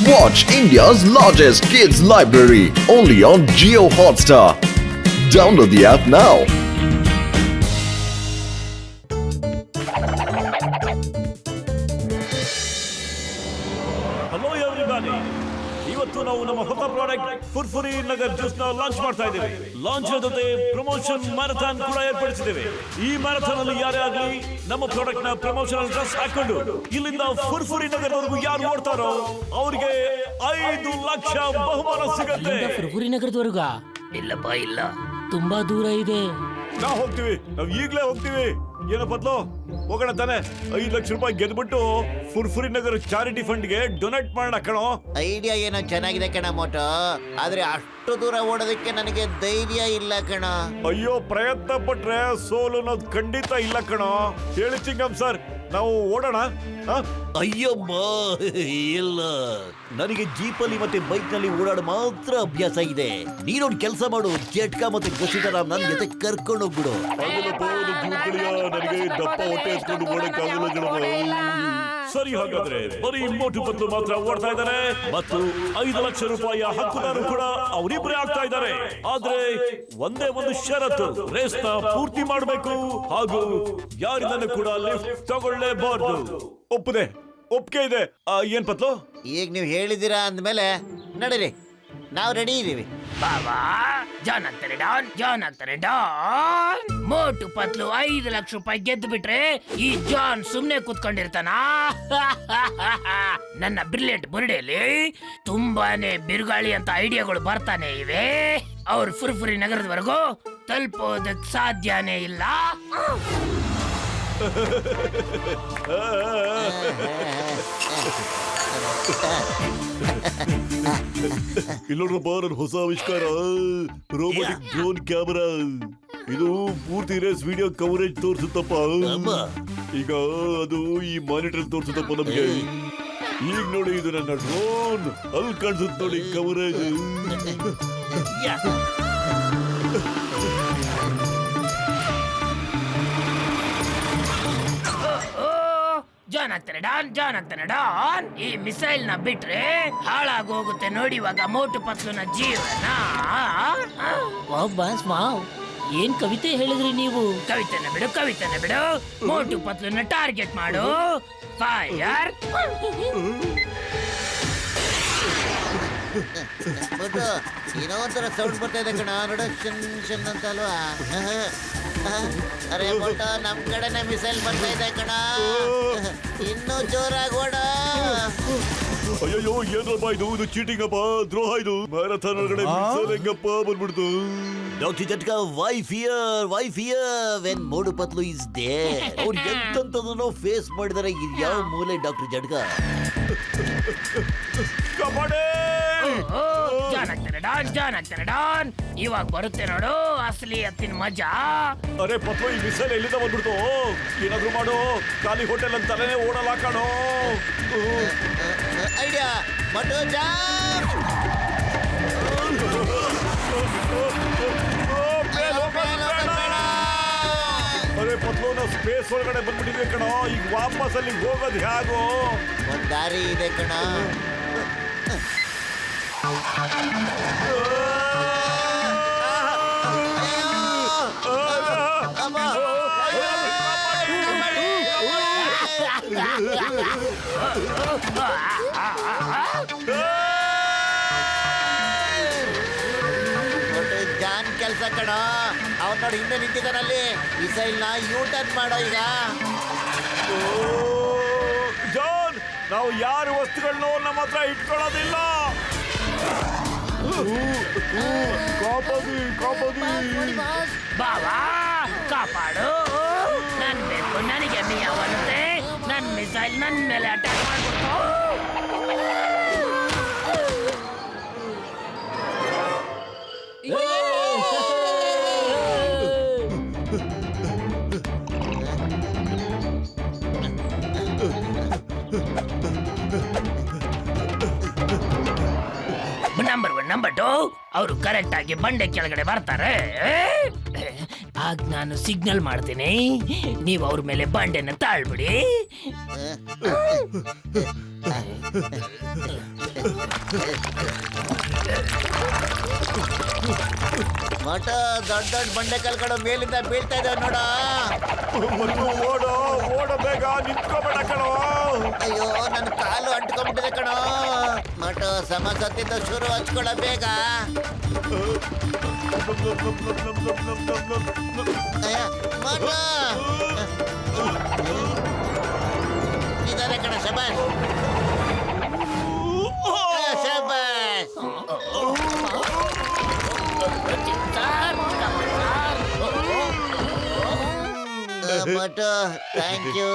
Watch India's largest kids library only on Jio Hotstar. Download the app now. Hello everybody, ಇವತ್ತು ನಾವು ನಮ್ಮ ಹೊಸ product ಫುರ್ಫುರಿ Nagar juice ನ launch ಮಾಡ್ತಾ ಇದ್ದೇವೆ. ಲಾಂಚ್ ಜೊತೆ ಪ್ರಮೋಷನ್ ಮ್ಯಾರಥಾನ್ ಕೂಡ ಏರ್ಪಡಿಸಿದ್ದೇವೆ. ಈ ಮ್ಯಾರಥಾನ್ ಅಲ್ಲಿ ಯಾರೇ ಆಗಲಿ ನಮ್ಮ ಪ್ರಾಡಕ್ಟ್ ನ ಪ್ರಮೋಷನಲ್ ಡ್ರೆಸ್ ಹಾಕೊಂಡು ಇಲ್ಲಿಂದ ಫುರ್ಫುರಿ ನಗರದವರೆಗೂ ಯಾರು ಓಡ್ತಾರೋ ಅವರಿಗೆ 5 ಲಕ್ಷ ಬಹುಮಾನ ಸಿಗುತ್ತೆ. ಫುರ್ಫುರಿ ನಗರದವರೆಗ ಇಲ್ಲಪ್ಪ ಇಲ್ಲ, ತುಂಬಾ ದೂರ ಇದೆ. ನಾವು ಹೋಗ್ತೀವಿ, ನಾವು ಈಗ್ಲೇ ಹೋಗ್ತೀವಿ. ಏನೋ ಬದ್ಲು ಹೋಗೋಣ ತಾನೆ. 5 ಲಕ್ಷ ರೂಪಾಯಿ ಗೆದ್ಬಿಟ್ಟು ಫುರ್ಫುರಿ ನಗರ ಚಾರಿಟಿ ಫಂಡ್ ಗೆ ಡೊನೇಟ್ ಮಾಡೋಣ ಕಣೋ. ಐಡಿಯಾ ಏನೋ ಚೆನ್ನಾಗಿದೆ ಕಣ ಮೋಟೋ, ಆದ್ರೆ ಅಷ್ಟು ದೂರ ಓಡೋದಕ್ಕೆ ನನಗೆ ಧೈರ್ಯ ಇಲ್ಲ ಕಣ. ಅಯ್ಯೋ, ಪ್ರಯತ್ನ ಪಟ್ರೆ ಸೋಲು ಅನ್ನೋದು ಖಂಡಿತ ಇಲ್ಲ ಕಣೋ. ಹೇಳಿ ಚಿಂಗಮ್ ಸರ್, ನಾವು ಓಡೋಣ. ಅಯ್ಯಮ್ಮ ಇಲ್ಲ, ನನಗೆ ಜೀಪಲ್ಲಿ ಮತ್ತೆ ಬೈಕ್ ನಲ್ಲಿ ಓಡಾಡ ಮಾತ್ರ ಅಭ್ಯಾಸ ಇದೆ. ನೀನೊಂದು ಕೆಲಸ ಮಾಡು, ಜಟ್ಕಾ ಮತ್ತೆ ಗಸಿಟರಾಮ್ ನನ್ನ ಜೊತೆ ಕರ್ಕೊಂಡು ಹೋಗ್ಬಿಡು. ನನಗೆ ದಪ್ಪ ಹೊಟ್ಟೆ ಎತ್ಕೊಂಡು ಓಡಕ್ಕಾಗಲ್ಲ. ಸರಿ, ಹಾಗಾದ್ರೆ ಬರೀ ಮೋಟು ಪತ್ಲು ಮಾತ್ರ ಓಡ್ತಾ ಇದ್ದಾರೆ ಮತ್ತು 5 ಲಕ್ಷ ರೂಪಾಯಿಯ ಹಕ್ಕುದಾರರು ಕೂಡ ಅವರಿಬ್ಬರೇ ಆಗ್ತಾ ಇದ್ದಾರೆ. ಆದ್ರೆ ಒಂದೇ ಒಂದು ಷರತ್ತು, ರೇಸ್ ನ ಪೂರ್ತಿ ಮಾಡಬೇಕು ಹಾಗೂ ಯಾರಿಂದನೂ ಕೂಡ ಲಿಫ್ಟ್ ತಗೊಳ್ಳೇಬಾರ್ದು. ಒಪ್ಪಿಗೆ ಇದೆ. ಏನ್ ಪತ್ಲು? ಈಗ ನೀವು ಹೇಳಿದಿರಾ ಅಂದ್ಮೇಲೆ ನಡೀರಿ, ನಾವು ರೆಡಿ ಇದೀವಿ. ಬಾಬಾ ಜಾನ್ ಆಗ್ತಾರೆ ಡಾನ್. ಮೋಟು ಪತ್ಲು 5 ಲಕ್ಷ ರೂಪಾಯಿ ಗೆದ್ದು ಬಿಟ್ರೆ ಈ ಜಾನ್ ಸುಮ್ನೆ ಕೂತ್ಕೊಂಡಿರ್ತಾನ? ನನ್ನ ಬ್ರಿಲಿಯಂಟ್ ಬುರ್ಡೆಯಲ್ಲಿ ತುಂಬಾನೇ ಬಿರುಗಾಳಿ ಅಂತ ಐಡಿಯಾಗಳು ಬರ್ತಾನೆ ಇವೆ. ಅವ್ರು ಫುರ್ಫುರಿ ನಗರದವರೆಗೂ ತಲುಪೋದಕ್ ಸಾಧ್ಯನೇ ಇಲ್ಲ. ಇಲ್ಲೋಡ್ರಪ್ಪ, ನನ್ನ ಹೊಸ ಆವಿಷ್ಕಾರ ರೋಬೋಟಿಕ್ ಡ್ರೋನ್ ಕ್ಯಾಮರಾ. ಇದು ಪೂರ್ತಿ ರೇಸ್ ವಿಡಿಯೋ ಕವರೇಜ್ ತೋರಿಸುತ್ತಪ್ಪ. ಈಗ ಅದು ಈ ಮಾನಿಟರ್ ತೋರಿಸುತ್ತಪ್ಪ ನಮಗೆ. ಈಗ ನೋಡಿ, ಇದು ನನ್ನ ಡ್ರೋನ್. ಅಲ್ಲಿ ಕಾಣಿಸುತ್ತೆ ನೋಡಿ ಕವರೇಜ್. ಜಾನ್ ಆಗ್ತಾನೆ ಡಾನ್. ಈ ಮಿಸೈಲ್ ನ ಬಿಟ್ರೆ ಹಾಳಾಗೋಗುತ್ತೆ ನೋಡಿ ಇವಾಗ ಮೋಟು ಪತ್ಲುನ ಜೀವನ. ಏನ್ ಕವಿತೆ ಹೇಳಿದ್ರಿ ನೀವು? ಕವಿತೆನ ಬಿಡು. ಮೋಟು ಪತ್ಲುನ ಟಾರ್ಗೆಟ್ ಮಾಡು. ಫೈರ್. ಏನೋ ಒಂಥರ ಸೌಂಡ್ ಬರ್ತಾ ಇದೆ ಕಣ. ಪ್ರೊಡಕ್ಷನ್ ಅಂತ ಅಲ್ವಾ? ಅರೆ ಮೋಟೋ, ನಮ್ ಕಡೆನೆ ಮಿಸೈಲ್ ಬರ್ತಾ ಇದೆ ಕಣ. ಇನ್ನೂ ಜೋರಾಗಿ ಓಡ. ಅಯ್ಯೋ, ಏನಪ್ಪ ಇದು ಚೀಟಿಂಗ್ ಅಪ್ಪ, ದ್ರೋಹ ಇದು. ಮ್ಯಾರಥಾನ್ ಒಳಗಡೆ ಮಿಸೈಲ್ ಹೆಂಗಪ್ಪ ಬಂದ್ಬಿಡ್ತು. Doctor Jhatka, why fear when Motu Patlu is there? ಅವ್ರು ಎಂತಂತದನ್ನೋ ಫೇಸ್ ಮಾಡಿದಾರೆ. ಇದು ಯಾವ ಮೂಲೆ ಡಾಕ್ಟರ್ ಜಟ್ಕಾ? ಜಾನ್ ಆಗ್ತಾನೆ ಡಾನ್. ಇವಾಗ ಬರುತ್ತೆ ನೋಡು ಅಸಲಿ ಹತ್ತಿನ ಮಜಾ. ಅರೆ ಪತ್ಲು, ಈ ಮಿಸೈಲ್ ಎಲ್ಲಿಂದ ಬಂದ್ಬಿಡ್ತು? ಏನಾದ್ರು ಮಾಡು, ಖಾಲಿ ಹೋಟೆಲ್ ಅಂತಾನೆ ಓಡಲ್ಲ ಕಾಣೋ. Idea Motu jam. ಅರೆ ಪತ್ಲು, ನಾವು ಸ್ಪೇಸ್ ಒಳಗಡೆ ಬಂದ್ಬಿಟ್ಟಿದ್ವಿ ಕಣೋ. ಈಗ ವಾಪಸ್ ಅಲ್ಲಿ ಹೋಗೋದು ಹೇಗೋ? ಒಂದ್ ದಾರಿ ಇದೆ ಕಣ. ಜಾನ್ ಕೆಲ್ಸ ಕಣ. ಅವ್ನು ನೋಡಿ ಹಿಂದೆ ನಿಂತಿದ್ದಾನಲ್ಲಿ. ಮಿಸೈಲ್ ನ ಯೂ ಟರ್ನ್ ಮಾಡೋ ಈಗ. ಜಾನ್, ನಾವು ಯಾರ ವಸ್ತುಗಳನ್ನು ನಮ್ಮ ಹತ್ರ ಇಟ್ಕೊಳ್ಳೋದಿಲ್ಲ. ಬಾವಾ ಕಾಪಾಡು. ನನ್ ಬೇಕು, ನನಗೆ ಮಿಯಾವರುತ್ತೆ. ನನ್ ಮಿಸೈಲ್ ನನ್ ಮೇಲೆ ಅಟ್ಯಾಕ್ ಮಾಡ್ಬಿಡ್ತು. ನಂಬರ್ 2 ಅವರು ಕರೆಕ್ಟ್ ಆಗಿ ಬಂಡೆ ಕೆಳಗಡೆ ಬರ್ತಾರೆ. ಆಗ ನಾನು ಸಿಗ್ನಲ್ ಮಾಡ್ತೀನಿ, ನೀವು ಅವ್ರ ಮೇಲೆ ಬಂಡೆನ ತಾಳ್ಬಿಡಿ. ಮಟ ದೊಡ್ಡ ದೊಡ್ಡ ಬಂಡೆ ಕಲ್ಗಳು ಮೇಲಿಂದ ಬೀಳ್ತಾ ಇದಾವೆ ನೋಡ. ಓಡ ಬೇಗ, ನಿಂತ್ಕೋಬೇಡ ಕಣೋ. ಅಯ್ಯೋ ನನ್ನ ಕಾಲು ಅಂಟ್ಕೊಂಡ್ಬಿಟ್ಟಿದೆ ಕಣೋ. ಮಟ ಸಮಸತ್ತಿಂದ ಶುರು ಹಚ್ಕೊಳ್ಳ ಬೇಗ. ಮಟ ಇದಾರೆ ಕಣ. ಶಬಾಷ್ ಶಬಾಷ್. ಮಟ ಥ್ಯಾಂಕ್ ಯು.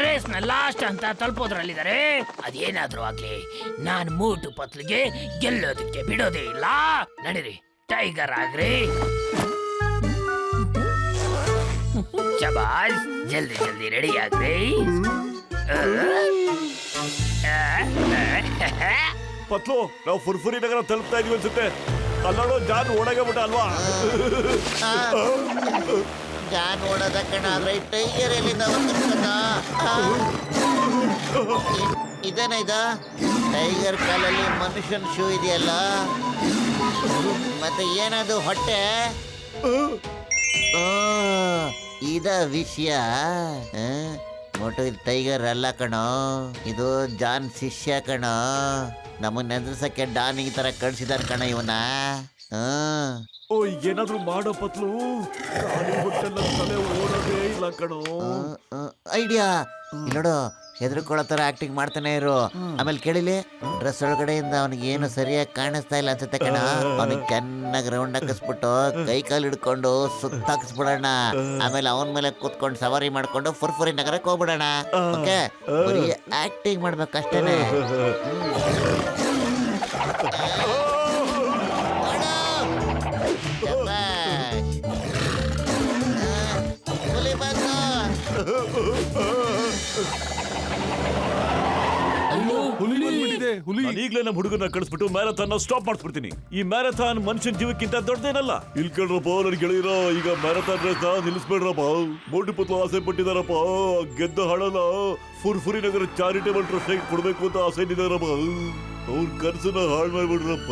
ರೇಸ್ ನ ಲಾಸ್ಟ್ ಅಂತ ತಲುಪೋದ್ರಲ್ಲಿದ್ದಾರೆ. ಅದೇನಾದ್ರೂ ಆಗ್ಲಿ, ನಾನ್ ಮೋಟು ಪತ್ಲಿಗೆ ಗೆಲ್ಲೋದಕ್ಕೆ ಬಿಡೋದೇ ಇಲ್ಲ. ನಡೀರಿ, ಟೈಗರ್ ಆಗ್ರಿ. ಶಬಾಷ್, ಜಲ್ದಿ ಜಲ್ದಿ ರೆಡಿ ಆಗ್ರಿ. ಪತ್ಲು, ನಾವು ಫುರ್ಫುರಿ ನಗರ ತಲುಪ್ತಾ ಇದೀವಿ ಅನ್ಸುತ್ತೆ. ಅಲ್ಲೋಡು, ಜಾನ್ ಓಡಾಗೆ ಬಿಟ್ಟ ಅಲ್ವಾ? ಜಾನ್ ಓಡೋದ ಕಣ. ಆದ್ರೆ ಟೈಗರ್ ಎಲ್ಲಿಂದ ಬಂದ? ಇದೇನ ಇದ? ಟೈಗರ್ ಕಾಲಲ್ಲಿ ಮನುಷ್ಯನ್ ಶೂ ಇದೆಯಲ್ಲ, ಮತ್ತೆ ಏನದು ಹೊಟ್ಟೆ? ಇದ ವಿಷಯ. ಮೋಟು ಇದು ಟೈಗರ್ ಅಲ್ಲ ಕಣೋ, ಇದು ಜಾನ್ ಶಿಷ್ಯ ಕಣೋ. ನಮ್ಮನ್ನ ಎದುರಿಸಕ್ಕೆ ಡಾನ್ ಈ ತರ ಕಳ್ಸಿದಾರ ಕಣ ಇವನ. ಓ, ಏನಾದ್ರೂ ಮಾಡೋ ಪತ್ಲು. ತಲೆ ಓಡೋದೇ ಇಲ್ಲ ಕಣೋ. ಐಡಿಯಾ ನೋಡು, ಹೆದರ್ಕೊಳ್ಳೋ ತರ ಆಕ್ಟಿಂಗ್ ಮಾಡ್ತಾನೆ ಇರು. ಆಮೇಲೆ ಕೇಳಿಲಿ, ಡ್ರೆಸ್ ಒಳಗಡೆಯಿಂದ ಅವನಿಗೆ ಏನು ಸರಿಯಾಗಿ ಕಾಣಿಸ್ತಾ ಇಲ್ಲ ಅನ್ಸುತ್ತೆ ಕಣ. ಅವನಿಗೆ ಚೆನ್ನಾಗಿ ರೌಂಡ್ ಹಾಕಿಸ್ಬಿಟ್ಟು ಕೈ ಕಾಲು ಹಿಡ್ಕೊಂಡು ಸುತ್ತಾಕಿಸ್ಬಿಡೋಣ. ಆಮೇಲೆ ಅವನ ಮೇಲೆ ಕೂತ್ಕೊಂಡು ಸವಾರಿ ಮಾಡ್ಕೊಂಡು ಫುರ್ಫುರಿ ನಗರಕ್ಕೆ ಹೋಗ್ಬಿಡೋಣ. ಓಕೆ, ಬರೀ ಆಕ್ಟಿಂಗ್ ಮಾಡ್ಬೇಕಷ್ಟೇನೆ. ಈಗಲೇ ನಮ್ಮ ಹುಡುಗನ ಕಳಿಸ್ಬಿಟ್ಟು ಮ್ಯಾರಥಾನ್ ಸ್ಟಾಪ್ ಮಾಡ್ಬಿಡ್ತೀನಿ. ಈ ಮ್ಯಾರಥಾನ್ ಮನುಷ್ಯನ ಜೀವಕ್ಕಿಂತ ದೊಡ್ಡದೇನಲ್ಲ. ಇಲ್ಲಿ ಕೇಳ್ರಪ್ಪ ನನ್ ಗೆಳೆಯರ, ಈಗ ಮ್ಯಾರಥಾನ್ ರೇಸ್ ನಿಲ್ಲಿಸ್ಬೇಡ್ರಪ್ಪ. ಮೋಟು ಪತ್ಲು ಆಸೆ ಪಟ್ಟಿದಾರಪ್ಪ. ಗೆದ್ದ ಹಣನ ಫುರ್ಫುರಿ ನಗರ ಚಾರಿಟೇಬಲ್ ಟ್ರಸ್ಟ್ ಕೊಡ್ಬೇಕು ಅಂತ ಆಸೆ ಇದ್ದಾರಪ್ಪ. ಅವ್ರ ಕನಸನ್ನ ಹಾಳು ಮಾಡ್ಬಿಡ್ರಪ್ಪ.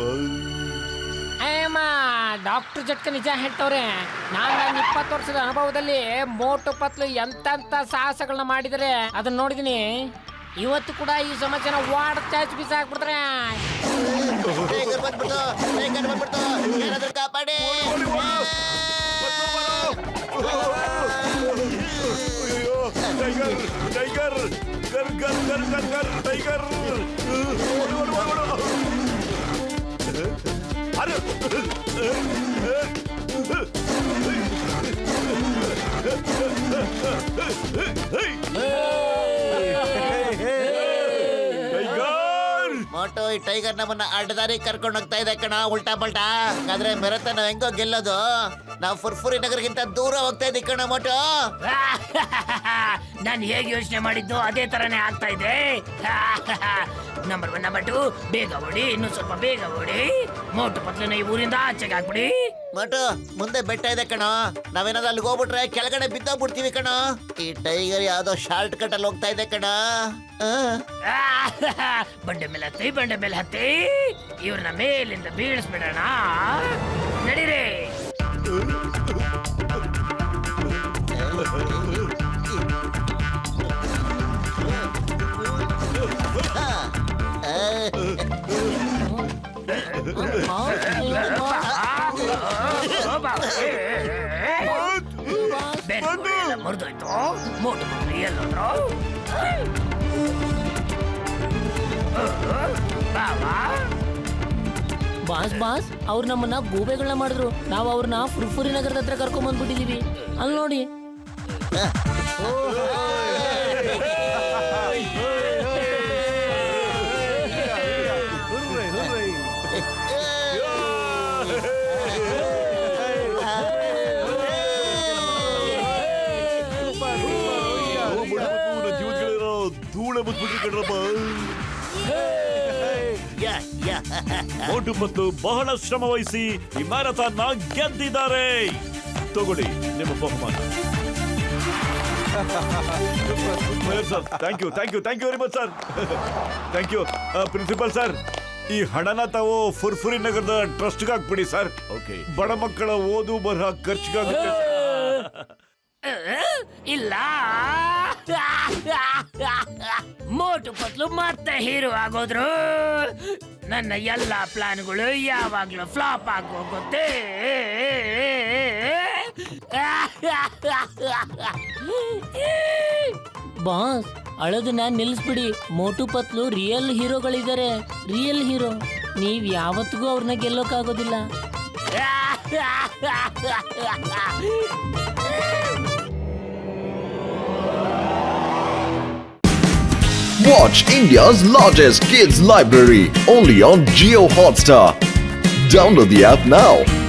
ಡಾಕ್ಟರ್ ಜಟ್ಕ ನಿಜ ಹೇಳ್ತವ್ರೆ. ನಾನು ನನ್ನ 20 ವರ್ಷದ ಅನುಭವದಲ್ಲಿ ಮೋಟು ಪತ್ಲು ಎಂತೆಂತ ಸಾಹಸಗಳನ್ನ ಮಾಡಿದರೆ ಅದನ್ನ ನೋಡಿದೀನಿ. ಇವತ್ತು ಕೂಡ ಈ ಸಮಸ್ಯೆನ ವಾರ್ಡ್ ಚಾಚ್ ಬಿಸಾಕ್ಬಿಡ್ತಾರೆ. ಕಾಪಾಡಿ. ಟೈಗರ್ ಟೈಗರ್ ಗರ್ ಗರ್ ಗರ್ ಗರ್ ಗರ್ ಟೈಗರ್. ಅರೆ ಮೋಟು, ಈ ಟೈಗರ್ ನಮ್ಮನ್ನ ಅಡ್ಡದಾರಿ ಕರ್ಕೊಂಡು ಹೋಗ್ತಾ ಇದೆ ಕಣ, ಉಲ್ಟಾ ಪಲ್ಟಾ. ಆದ್ರೆ ಮೆರಥಾನ್ ನಾವ್ ಹೆಂಗೋ ಗೆಲ್ಲೋದು? ನಾವು ಫುರ್ಫುರಿ ನಗರಕ್ಕಿಂತ ದೂರ ಹೋಗ್ತಾ ಇದ್ದೀವಿ ಕಣ ಮೋಟು. ನಾನು ಹೇಗೆ ಯೋಚನೆ ಮಾಡಿದ್ದು ಅದೇ ತರನೇ ಆಗ್ತಾ ಇದೆ. ನಂಬರ್ 1 ನಂಬರ್ 2 ಬೇಗ ಓಡಿ, ಇನ್ನು ಸ್ವಲ್ಪ ಬೇಗ ಓಡಿ. ಮೋಟು ಪತ್ಲನ ಈ ಊರಿಂದ ಆಚೆಗೆ ಹಾಕ್ಬಿಡಿ. ಮೋಟು, ಮುಂದೆ ಬೆಟ್ಟ ಇದೆ ಕಣ. ನಾವೇನಾದ್ರು ಅಲ್ಲಿಗೆ ಹೋಗ್ಬಿಟ್ರೆ ಕೆಳಗಡೆ ಬಿದ್ದೋಗ್ಬಿಡ್ತೀವಿ ಕಣ. ಈ ಟೈಗರ್ ಯಾವ್ದೋ ಶಾರ್ಟ್ ಕಟ್ ಅಲ್ಲಿ ಹೋಗ್ತಾ ಇದೆ ಕಣ. ಬಂಡೆ ಮೇಲೆ ಹತ್ತಿ, ಬಂಡೆ ಮೇಲೆ ಹತ್ತಿ. ಇವ್ರನ್ನ ಮೇಲಿಂದ ಬೀಳಿಸ್ಬಿಡೋಣ. ನಡೀರಿ. ಮುರಿದೋಯ್ತು. ಮೋಟು ಪತ್ಲು ಎಲ್ಲೋದ್ರು? ಬಾಸ್ ಅವ್ರು ನಮ್ಮನ್ನ ಗೂಬೆಗಳನ್ನ ಮಾಡಿದ್ರು. ನಾವು ಅವ್ರನ್ನ ಫುರ್ಫುರಿ ನಗರದ ಹತ್ರ ಕರ್ಕೊಂಡ್ ಬಂದ್ಬಿಟ್ಟಿದೀವಿ. ಅಲ್ಲಿ ನೋಡಿ. ಯಾ, ಯಾ. ಮೋಟು ಪತ್ಲು ಬಹಳ ಶ್ರಮ ವಹಿಸಿ ಈ ಮ್ಯಾರಥಾನ್ ನ ಗೆದ್ದಿದ್ದಾರೆ. ತಗೊಳ್ಳಿ ನಿಮ್ಮ ಬಹುಮಾನ. Sir thank you very much sir. Thank you principal sir. ಈ ಹಣನ ತಾವು ಫುರ್ಫುರಿ ನಗರದ ಟ್ರಸ್ಟ್ ಹಾಕ್ಬಿಡಿ ಸರ್. ಓಕೆ, ಬಡ ಮಕ್ಕಳ ಓದು ಬರಹ ಖರ್ಚಿಗಾಗುತ್ತೆ. ಇಲ್ಲ ಮೋಟು ಪತ್ಲು ಮತ್ತೆ ಹೀರೋ ಆಗೋದ್ರು. ನನ್ನ ಎಲ್ಲಾ ಪ್ಲಾನ್ಗಳು ಯಾವಾಗ್ಲೂ ಫ್ಲಾಪ್ ಆಗೋಗುತ್ತೆ. ಬಾಸ್, ಅಳೋದನ್ನ ನಿಲ್ಲಿಸ್ಬಿಡಿ. ಮೋಟು ಪತ್ಲು ರಿಯಲ್ ಹೀರೋಗಳಿದ್ದಾರೆ. Real hero. ನೀವ್ ಯಾವತ್ತಿಗೂ ಅವ್ರನ್ನ ಗೆಲ್ಲೋಕ್ಕಾಗೋದಿಲ್ಲ. Watch India's largest kids library only on Geo Hotstar. Download the app now.